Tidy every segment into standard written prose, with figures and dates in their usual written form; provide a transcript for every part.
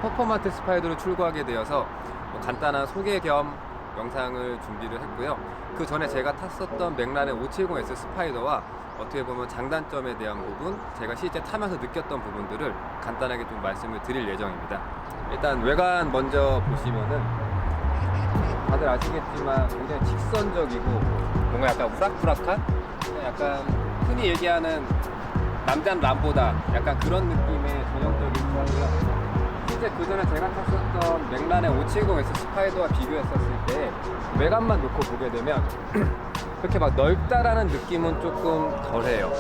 퍼포먼스 스파이더로 출고하게 되어서 간단한 소개 겸 영상을 준비를 했고요. 그 전에 제가 탔었던 맥라렌 570S 스파이더와 어떻게 보면 장단점에 대한 부분, 제가 실제 타면서 느꼈던 부분들을 간단하게 좀 말씀을 드릴 예정입니다. 일단 외관 먼저 보시면은 다들 아시겠지만 굉장히 직선적이고 뭔가 약간 우락부락한, 약간 흔히 얘기하는 남잔 람보다 약간 그런 느낌의 전형적인 차고요. 실제 그 전에 제가 탔었던 맥라렌 570S 스파이더와 비교했었을 때 외관만 놓고 보게 되면 그렇게 막 넓다라는 느낌은 조금 덜해요.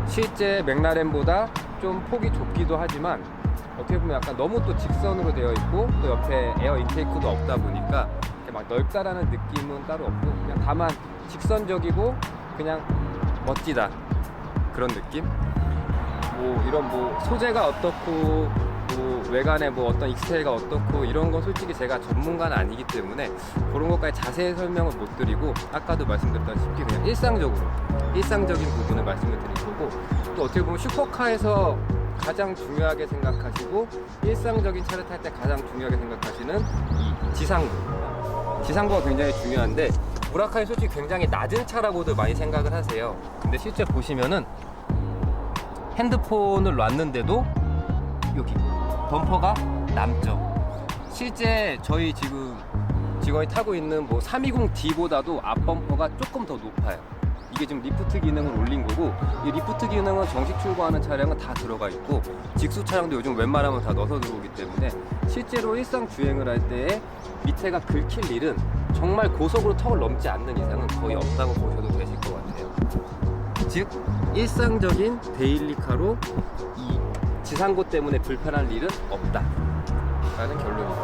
실제 맥라렌보다 좀 폭이 좁기도 하지만 어떻게 보면 약간 너무 또 직선으로 되어 있고 또 옆에 에어 인테이크도 없다 보니까 막 넓다라는 느낌은 따로 없고 그냥 다만 직선적이고 그냥 멋지다 그런 느낌? 뭐 이런 뭐 소재가 어떻고 뭐 외관에 뭐 어떤 익스테리어가 어떻고 이런 건 솔직히 제가 전문가는 아니기 때문에 그런 것까지 자세히 설명을 못 드리고 아까도 말씀드렸다시피 그냥 일상적인 부분을 말씀을 드릴 거고, 또 어떻게 보면 슈퍼카에서 가장 중요하게 생각하시고 일상적인 차를 탈 때 가장 중요하게 생각하시는 이 지상부가 굉장히 중요한데, 무라카이 솔직히 굉장히 낮은 차라고들 많이 생각을 하세요. 근데 실제 보시면은 핸드폰을 놨는데도 여기 범퍼가 남죠. 실제 저희 지금 직원이 타고 있는 뭐 320D보다도 앞범퍼가 조금 더 높아요. 이게 지금 리프트 기능을 올린 거고, 이 리프트 기능은 정식 출고하는 차량은 다 들어가 있고 직수 차량도 요즘 웬만하면 다 넣어서 들어오기 때문에 실제로 일상 주행을 할 때 밑에가 긁힐 일은 정말 고속으로 턱을 넘지 않는 이상은 거의 없다고 보셔도 되실 것 같아요. 즉 일상적인 데일리카로 이 지상고 때문에 불편할 일은 없다 라는 결론입니다.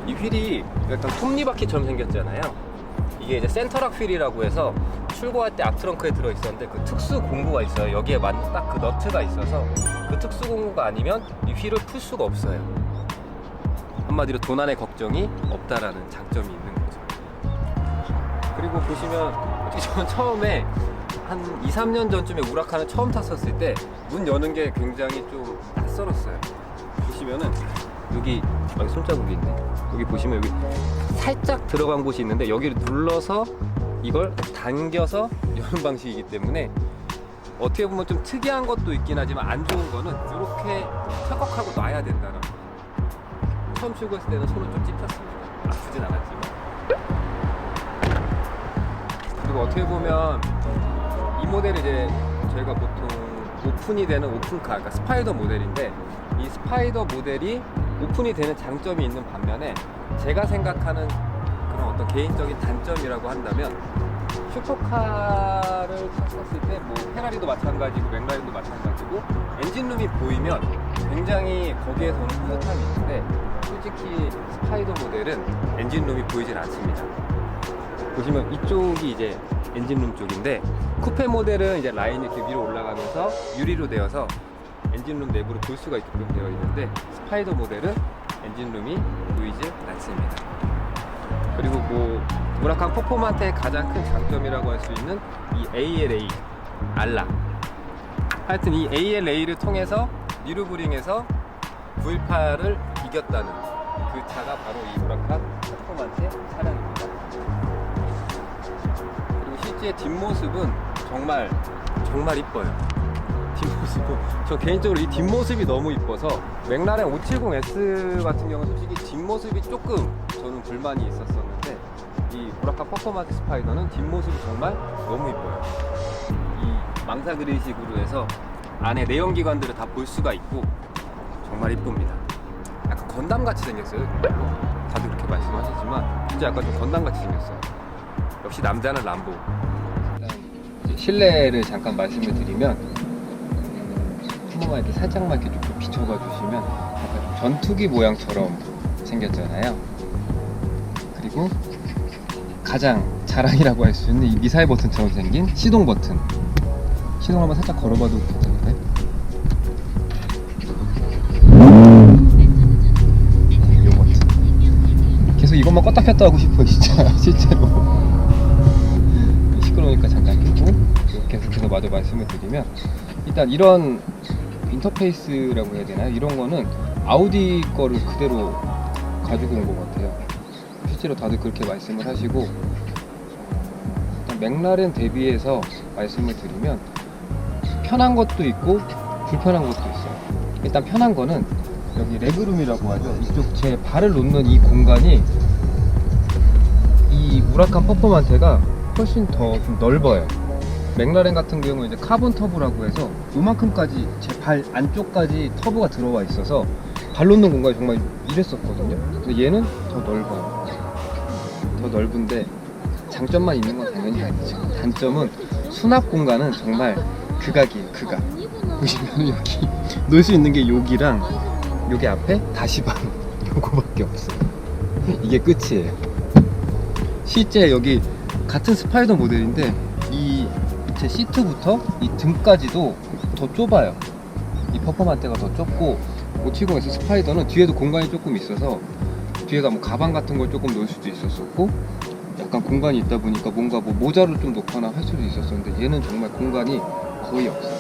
이 휠이 약간 톱니바퀴처럼 생겼잖아요. 이게 이제 센터락 휠이라고 해서 출고할 때 앞트렁크에 들어있었는데 그 특수 공구가 있어요. 여기에 맞는 딱 그 너트가 있어서 그 특수 공구가 아니면 이 휠을 풀 수가 없어요. 한마디로 도난의 걱정이 없다라는 장점이 있는 거죠. 그리고 보시면 저는 처음에 한 2-3년 전쯤에 우라카는 처음 탔었을 때 문 여는 게 굉장히 좀 낯설었어요. 보시면은 여기 손자국이 있네. 여기 보시면 여기 살짝 들어간 곳이 있는데 여기를 눌러서 이걸 당겨서 여는 방식이기 때문에 어떻게 보면 좀 특이한 것도 있긴 하지만 안 좋은 거는 이렇게 펴걱하고 놔야 된다는. 처음 출고했을 때는 손을 좀 찝혔습니다. 아프진 않았지만. 그리고 어떻게 보면 이 모델이 이제 저희가 보통 오픈이 되는 오픈카, 그러니까 스파이더 모델인데, 이 스파이더 모델이 오픈이 되는 장점이 있는 반면에 제가 생각하는 그런 어떤 개인적인 단점이라고 한다면, 슈퍼카를 탔었을 때 뭐 페라리도 마찬가지고 맥라렌도 마찬가지고 엔진룸이 보이면 굉장히 거기에서는 뿌듯함이 있는데, 솔직히 스파이더 모델은 엔진룸이 보이진 않습니다. 보시면 이쪽이 이제 엔진룸 쪽인데, 쿠페 모델은 이제 라인이 이렇게 위로 올라가면서 유리로 되어서 엔진룸 내부를 볼 수가 있게끔 되어 있는데, 스파이더 모델은 엔진룸이 보이지 않습니다. 그리고 뭐 무라카 퍼포먼스의 가장 큰 장점이라고 할 수 있는 이 ALA 알라, 하여튼 이 ALA를 통해서 니르부링에서 918을 이겼다는 그 차가 바로 이 무라카 퍼포먼스의 차량입니다. 그리고 실제 뒷모습은 정말 이뻐요. 뒷모습은 저 개인적으로 이 뒷모습이 너무 이뻐서 맥라렌 570S 같은 경우는 솔직히 뒷모습이 조금 저는 불만이 있었었는데, 이 무라카 퍼포먼스 스파이더는 뒷모습이 정말 너무 이뻐요. 이 망사 그릴식으로 해서 안에 내연기관들을 다 볼 수가 있고 정말 이쁩니다. 약간 건담같이 생겼어요. 다들 그렇게 말씀하시지만 진짜 약간 좀 건담같이 생겼어요. 역시 남자는 람보. 실내를 잠깐 말씀을 드리면, 한 번만 이렇게 살짝만 이렇게 좀 비춰봐 주시면 약간 전투기 모양처럼 생겼잖아요. 그리고 가장 자랑이라고 할 수 있는 이 미사일 버튼처럼 생긴 시동 버튼. 시동 한번 살짝 걸어봐도 괜찮은데? 이 버튼. 계속 이것만 껐다 켰다 하고 싶어요, 진짜. 실제로. 시끄러우니까 잠깐 끄고 계속해서 마저 말씀을 드리면, 이 일단 이런 인터페이스라고 해야 되나요? 이런 거는 아우디 거를 그대로 가지고 온 것 같아요. 실제로 다들 그렇게 말씀을 하시고, 일단 맥라렌 대비해서 말씀을 드리면 편한 것도 있고 불편한 것도 있어요. 일단 편한 거는 여기 레그룸이라고 하죠. 이쪽 제 발을 놓는 이 공간이 이 우라칸 퍼포먼테가 훨씬 더 좀 넓어요. 맥라렌 같은 경우는 이제 카본 터브라고 해서 요만큼까지 제 발 안쪽까지 터브가 들어와 있어서 발 놓는 공간이 정말 이랬었거든요. 근데 얘는 더 넓어요. 더 넓은데 장점만 있는 건 당연히 아니죠. 단점은 수납 공간은 정말 극악이에요. 극악. 보시면 여기 놓을 수 있는 게 여기랑 여기 앞에 다시방 요거밖에 없어요. 이게 끝이에요. 실제 여기 같은 스파이더 모델인데 이 제 시트부터 이 등까지도 더 좁아요. 이 퍼포먼테가 더 좁고 570S 스파이더는 뒤에도 공간이 조금 있어서 뒤에다 뭐 가방 같은 걸 조금 놓을 수도 있었었고, 약간 공간이 있다 보니까 뭔가 뭐 모자를 좀 놓거나 할 수도 있었었는데 얘는 정말 공간이 거의 없어요.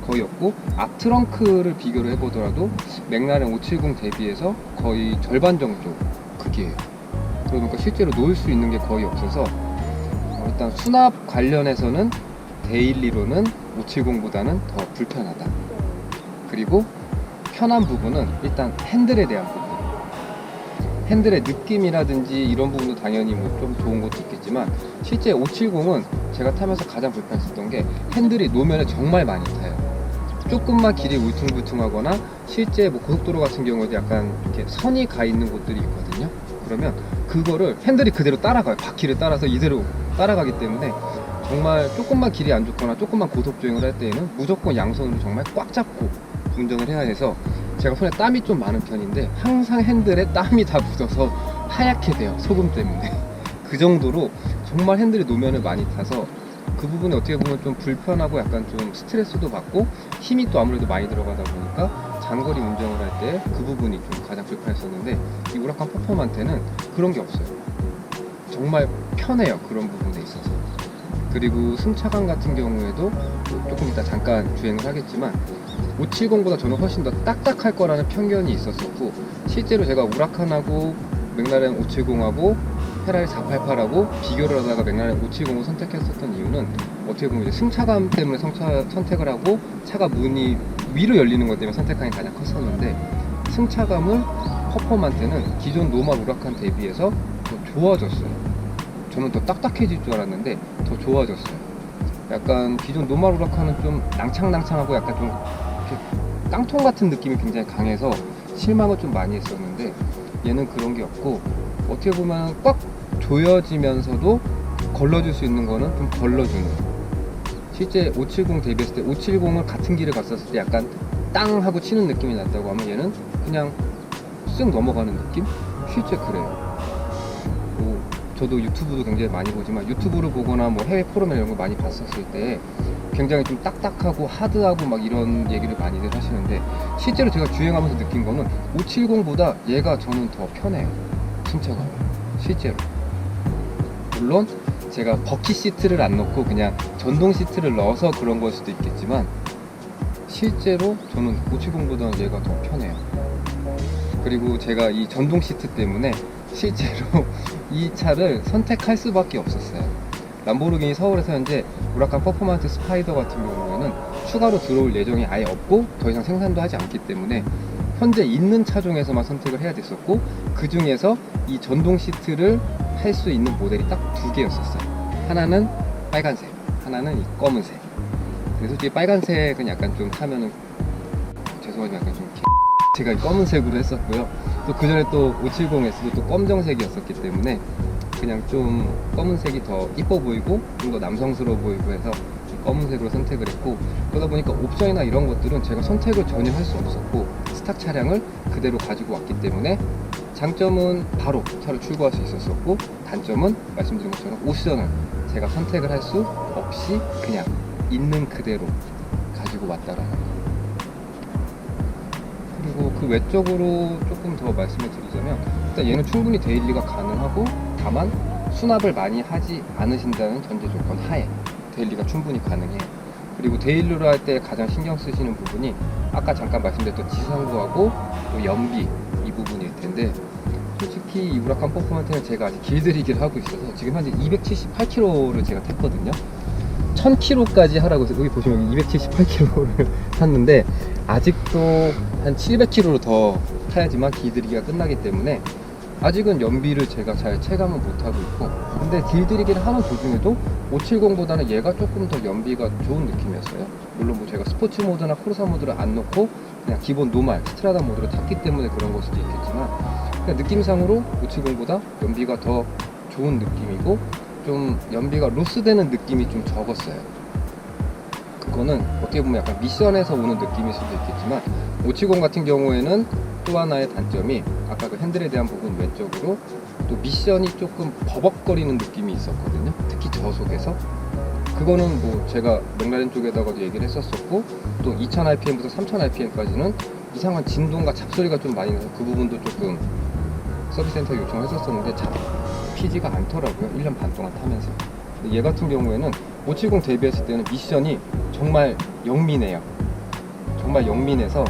거의 없고 앞 트렁크를 비교를 해보더라도 맥라렌 570 대비해서 거의 절반 정도 크기예요. 그러니까 실제로 놓을 수 있는 게 거의 없어서 일단 수납 관련해서는 데일리로는 570보다는 더 불편하다. 그리고 편한 부분은 일단 핸들에 대한 부분. 핸들의 느낌이라든지 이런 부분도 당연히 뭐 좀 좋은 것도 있겠지만 실제 570은 제가 타면서 가장 불편했었던 게 핸들이 노면에 정말 많이 타요. 조금만 길이 울퉁불퉁하거나 실제 뭐 고속도로 같은 경우도 약간 이렇게 선이 가 있는 곳들이 있거든요. 그러면 그거를 핸들이 그대로 따라가요. 바퀴를 따라서 이대로 따라가기 때문에 정말 조금만 길이 안 좋거나 조금만 고속주행을 할 때에는 무조건 양손으로 정말 꽉 잡고 운전을 해야 해서 제가 손에 땀이 좀 많은 편인데 항상 핸들에 땀이 다 묻어서 하얗게 돼요. 소금 때문에. 그 정도로 정말 핸들이 노면을 많이 타서 그 부분이 어떻게 보면 좀 불편하고 약간 좀 스트레스도 받고 힘이 또 아무래도 많이 들어가다 보니까 장거리 운전을 할 때 그 부분이 좀 가장 불편했었는데 이 우라칸 퍼포먼테는 그런 게 없어요. 정말 편해요. 그런 부분에 있어서. 그리고 승차감 같은 경우에도 조금 이따 잠깐 주행을 하겠지만 570보다 저는 훨씬 더 딱딱할 거라는 편견이 있었었고, 실제로 제가 우라칸하고 맥라렌 570하고 페라리 488하고 비교를 하다가 맥라렌 570을 선택했었던 이유는 어떻게 보면 이제 승차감 때문에 선택을 하고 차가 문이 위로 열리는 것 때문에 선택하는 게 가장 컸었는데, 승차감은 퍼포먼테는 기존 노멀 우라칸 대비해서 더 좋아졌어요. 저는 더 딱딱해질 줄 알았는데 더 좋아졌어요. 약간 기존 노멀 우라칸은 좀 낭창낭창하고 약간 좀 이렇게 깡통 같은 느낌이 굉장히 강해서 실망을 좀 많이 했었는데 얘는 그런 게 없고 어떻게 보면 꽉 조여지면서도 걸러줄 수 있는 거는 좀 걸러주는. 실제 570 대비했을 때 570을 같은 길을 갔었을 때 약간 땅 하고 치는 느낌이 났다고 하면 얘는 그냥 쓱 넘어가는 느낌? 실제 그래요. 저도 유튜브도 굉장히 많이 보지만 유튜브를 보거나 뭐 해외 포럼이나 이런 거 많이 봤었을 때 굉장히 좀 딱딱하고 하드하고 막 이런 얘기를 많이들 하시는데 실제로 제가 주행하면서 느낀 거는 570보다 얘가 저는 더 편해요. 승차감이. 실제로. 물론 제가 버킷 시트를 안 넣고 그냥 전동 시트를 넣어서 그런 걸 수도 있겠지만 실제로 저는 570보다는 얘가 더 편해요. 그리고 제가 이 전동 시트 때문에 실제로 이 차를 선택할 수밖에 없었어요. 람보르기니 서울에서 현재 우라칸 퍼포먼트 스파이더 같은 경우에는 추가로 들어올 예정이 아예 없고 더 이상 생산도 하지 않기 때문에 현재 있는 차종에서만 선택을 해야 됐었고, 그 중에서 이 전동 시트를 할 수 있는 모델이 딱 두 개였었어요. 하나는 빨간색, 하나는 이 검은색. 그래서 솔직히 빨간색은 약간 좀 타면은 죄송하지만 약간 좀 제가 검은색으로 했었고요. 또 그 전에 또 570S도 또 검정색이었었기 때문에 그냥 좀 검은색이 더 이뻐 보이고 좀 더 남성스러워 보이고 해서 검은색으로 선택을 했고, 그러다 보니까 옵션이나 이런 것들은 제가 선택을 전혀 할 수 없었고 스탁 차량을 그대로 가지고 왔기 때문에 장점은 바로 차를 출고할 수 있었었고, 단점은 말씀드린 것처럼 옵션을 제가 선택을 할 수 없이 그냥 있는 그대로 가지고 왔다라는 거. 그리고 그 외적으로 조금 더 말씀을 드리자면 일단 얘는 충분히 데일리가 가능하고 다만 수납을 많이 하지 않으신다는 전제 조건 하에 데일리가 충분히 가능해요. 그리고 데일리로 할 때 가장 신경 쓰시는 부분이 아까 잠깐 말씀드렸던 지상부하고 또 연비 이 부분일 텐데, 솔직히 이 우라칸 퍼포먼트는 제가 아직 길들이기를 하고 있어서 지금 현재 278km를 제가 탔거든요. 1000km까지 하라고 해서 여기 보시면 278km를 탔는데 아직도 한 700km로 더 타야지만 길들이기가 끝나기 때문에 아직은 연비를 제가 잘 체감은 못하고 있고, 근데 길들이기를 하는 도중에도 570보다는 얘가 조금 더 연비가 좋은 느낌이었어요. 물론 뭐 제가 스포츠 모드나 코르사 모드를 안 놓고 그냥 기본 노말 스트라다 모드를 탔기 때문에 그런 걸 수도 있겠지만, 그냥 느낌상으로 570보다 연비가 더 좋은 느낌이고 좀 연비가 로스되는 느낌이 좀 적었어요. 그거는 어떻게 보면 약간 미션에서 오는 느낌일 수도 있겠지만, 570 같은 경우에는 또 하나의 단점이 아까 그 핸들에 대한 부분 왼쪽으로 또 미션이 조금 버벅거리는 느낌이 있었거든요. 특히 저속에서. 그거는 뭐 제가 맥라렌 쪽에다가도 얘기를 했었었고, 또 2000rpm부터 3000rpm까지는 이상한 진동과 잡소리가 좀 많이 나서 그 부분도 조금 서비스 센터에 요청을 했었었는데 잡히지가 않더라고요. 1년 반 동안 타면서. 근데 얘 같은 경우에는 570 대비했을 때는 미션이 정말 영민해요. 정말 영민해서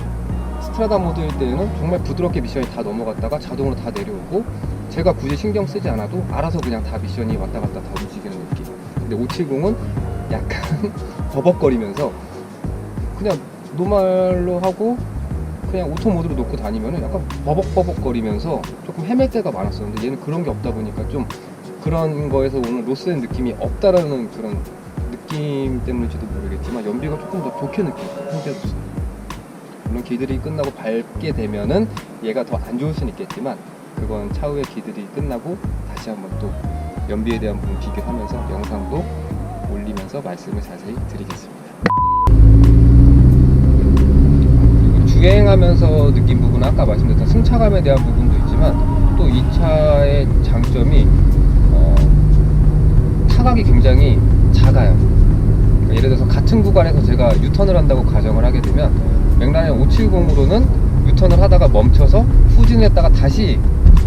스트라다 모드일 때는 정말 부드럽게 미션이 다 넘어갔다가 자동으로 다 내려오고, 제가 굳이 신경 쓰지 않아도 알아서 그냥 다 미션이 왔다 갔다 다 움직이는 느낌. 근데 570은 약간 버벅거리면서 그냥 노말로 하고 그냥 오토 모드로 놓고 다니면은 약간 버벅버벅거리면서 조금 헤맬 때가 많았었는데, 얘는 그런 게 없다 보니까 좀 그런 거에서 오는 로스된 느낌이 없다라는 그런 느낌 때문인지도 모르겠지만 연비가 조금 더 좋게 느껴져요, 현재로서. 물론 길들이기 끝나고 밟게 되면은 얘가 더 안 좋을 수는 있겠지만, 그건 차후에 길들이기 끝나고 다시 한번 또 연비에 대한 부분 비교하면서 영상도 올리면서 말씀을 자세히 드리겠습니다. 그리고 주행하면서 느낀 부분은 아까 말씀드렸던 승차감에 대한 부분도 있지만, 또 이 차의 장점이 타각이 굉장히 작아요. 그러니까 예를 들어서 같은 구간에서 제가 유턴을 한다고 가정을 하게 되면 맥라렌 570으로는 유턴을 하다가 멈춰서 후진을 했다가 다시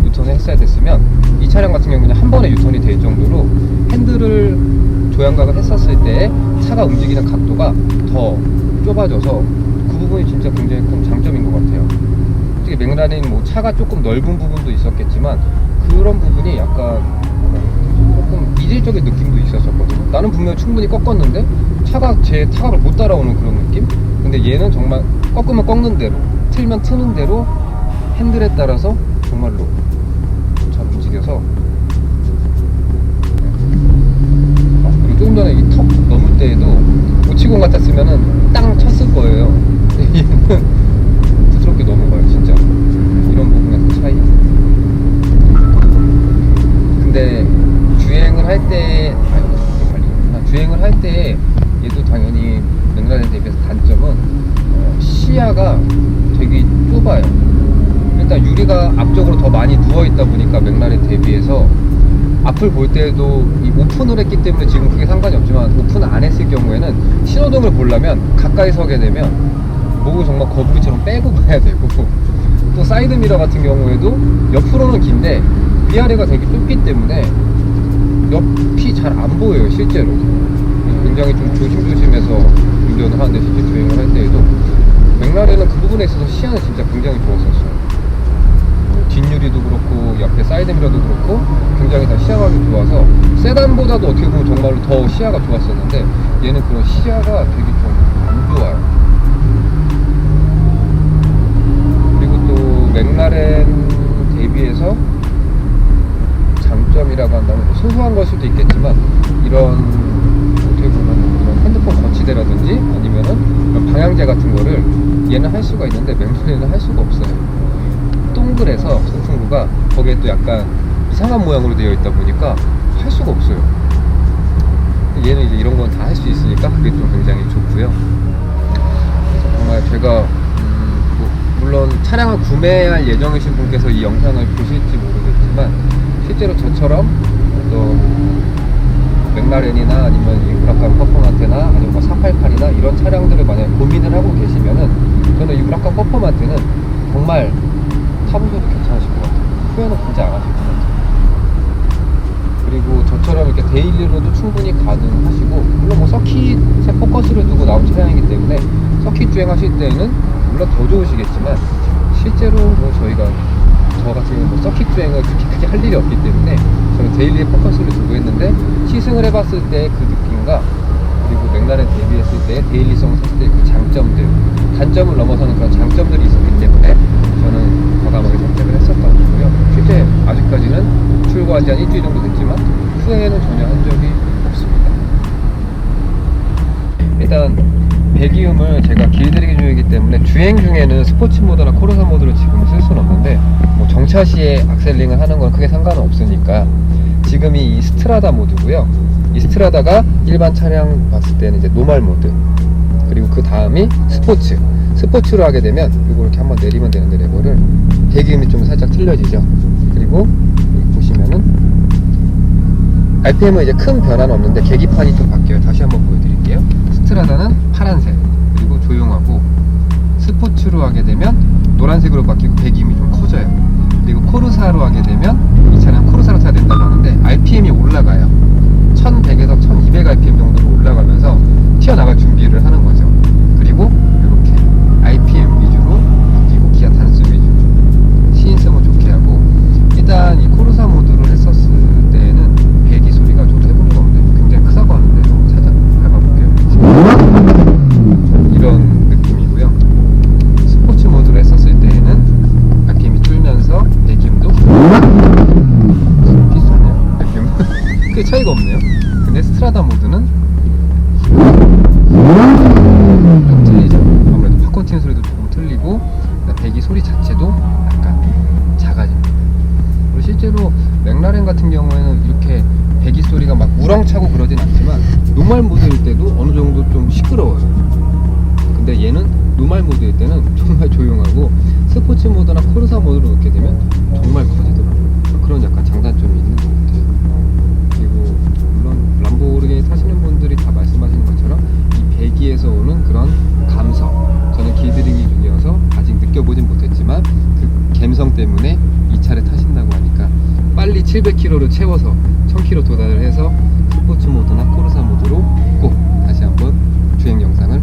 유턴을 했어야 됐으면, 이 차량 같은 경우는 한 번에 유턴이 될 정도로 핸들을 조향각을 했었을 때 차가 움직이는 각도가 더 좁아져서 그 부분이 진짜 굉장히 큰 장점인 것 같아요. 특히 맥라렌 뭐 차가 조금 넓은 부분도 있었겠지만 그런 부분이 약간 조금 이질적인 느낌도 있었거든요. 나는 분명 충분히 꺾었는데 차가 제 타각을 못 따라오는 그런 느낌? 근데 얘는 정말 꺾으면 꺾는 대로, 틀면 트는 대로 핸들에 따라서 정말로 잘 움직여서. 그리고 조금 전에 이 턱 넘을 때에도 570 같았으면은 땅 쳤을 거예요. 근데 얘는 부드럽게 넘어가요, 진짜. 이런 부분에서 차이. 근데 주행을 할 때, 주행을 할 때 얘도 당연히 맥라렌 대비해서 단점은 시야가 되게 좁아요. 일단 유리가 앞쪽으로 더 많이 누워있다 보니까 맥라렌 대비해서 앞을 볼 때도 이 오픈을 했기 때문에 지금 크게 상관이 없지만, 오픈을 안 했을 경우에는 신호등을 보려면 가까이 서게 되면 목을 정말 거북이처럼 빼고 가야 되고, 또 사이드미러 같은 경우에도 옆으로는 긴데 위아래가 되게 좁기 때문에 옆이 잘 안 보여요, 실제로. 굉장히 좀 조심조심해서 운전을 하는데, 실제 주행을 할 때에도 맥라렌은 그 부분에 있어서 시야는 진짜 굉장히 좋았었어요. 뒷유리도 그렇고 옆에 사이드미러도 그렇고 굉장히 다 시야감이 좋아서 세단보다도 어떻게 보면 정말로 더 시야가 좋았었는데, 얘는 그런 시야가 되게 좀 안 좋아요. 그리고 또 맥라렌 대비해서 장점이라고 한다면 소소한 걸 수도 있겠지만, 이런 어떻게 보면 이런 핸드폰 거치대라든지 아니면은 이런 방향제 같은 거를 얘는 할 수가 있는데 맥라렌은 할 수가 없어요. 동그래서 송풍구가 거기에 또 약간 이상한 모양으로 되어 있다 보니까 할 수가 없어요. 얘는 이제 이런 건 다 할 수 있으니까 그게 좀 굉장히 좋고요. 그래서 정말 제가 뭐 물론 차량을 구매할 예정이신 분께서 이 영상을 보실지 모르겠지만, 실제로 저처럼 또 맥라렌이나 아니면 이 우라칸 퍼포먼테나 아니면 뭐 488이나 이런 차량들을 만약에 고민을 하고 계시면은, 저는 이 우라칸 퍼포먼테는 정말 타보셔도 괜찮으실 것 같아요. 후회는 진짜 안 하실 것 같아요. 그리고 저처럼 이렇게 데일리로도 충분히 가능하시고, 물론 뭐 서킷에 포커스를 두고 나온 차량이기 때문에 서킷 주행하실 때에는 물론 더 좋으시겠지만 실제로 뭐 저희가 저같이 뭐 서킷 주행을 그렇게 크게 할 일이 없기 때문에 저는 데일리에 포커스를 두고 했는데 시승을 해봤을 때 그 느낌과 그리고 맥라렌 대비했을 때 데일리성을 샀을 때 그 장점들, 단점을 넘어서는 그런 장점들이 있었기 때문에 저는 과감하게 선택을 했었던 거고요. 실제 아직까지는 출고한 지 한 일주일 정도 됐지만 후회는 전혀 한 적이 없습니다. 일단 배기음을 제가 길들이기 중이기 때문에 주행 중에는 스포츠 모드나 코르사 모드를 지금 쓸 수는 없는데 뭐 정차 시에 악셀링을 하는 건 크게 상관은 없으니까 지금이 이 스트라다 모드고요. 이 스트라다가 일반 차량 봤을 때는 이제 노멀 모드, 그리고 그 다음이 스포츠로 하게 되면 이거 이렇게 한번 내리면 되는데 레버를 배기음이 좀 살짝 틀려지죠. 그리고 여기 보시면은 RPM은 이제 큰 변화는 없는데 계기판이 좀 바뀌어요. 다시 한번 보여드릴게요. 스트라다는 파란색, 그리고 조용하고, 스포츠로 하게 되면 노란색으로 바뀌고 배기음이 좀 커져요. 그리고 코르사로 하게 되면 이 차량 코르사로 타야 된다고 하는데 RPM이 올라가요. 1100에서 1200rpm 정도로 올라가면서 튀어나갈 준비를 하는 거죠. 그리고 이렇게 RPM 위주로 바뀌고 기아 단수 위주로 시인성을 좋게 하고, 일단 이 코르사 모드를 했었을 때는 배기 소리가 저도 해본 적 없는데 굉장히 크다고 하는데 한번 살짝 밟아볼게요. 이런 느낌이고요. 스포츠 모드로 했었을 때에는 RPM이 줄면서 배기음도 비슷하네요. RPM은 크게 차이가 없네요. 근데 스트라다 모드는 좀 틀리죠. 아무래도 팝콘 튀는 소리도 조금 틀리고 배기 소리 자체도 약간 작아집니다. 그리고 실제로 맥라렌 같은 경우에는 이렇게 배기 소리가 막 우렁차고 그러진 않지만 노멀 모드일 때도 어느 정도 좀 시끄러워요. 근데 얘는 노멀 모드일 때는 정말 조용하고 스포츠 모드나 코르사 모드로 넣게 되면 정말 커지더라고요. 그런 약간 장단점이 있는 것 같아요. 그리고 물론 람보르기니 타시는 분들이 다 말씀하시는 것처럼 이 배기에서 오는 그런 감성, 저는 길들이기 중이어서 아직 느껴보진 못했지만 그 감성 때문에 이 차를 타신다고 하니까 빨리 700km를 채워서 1000km 도달을 해서 스포츠 모드나 코르사 모드로 꼭 다시 한번 주행 영상을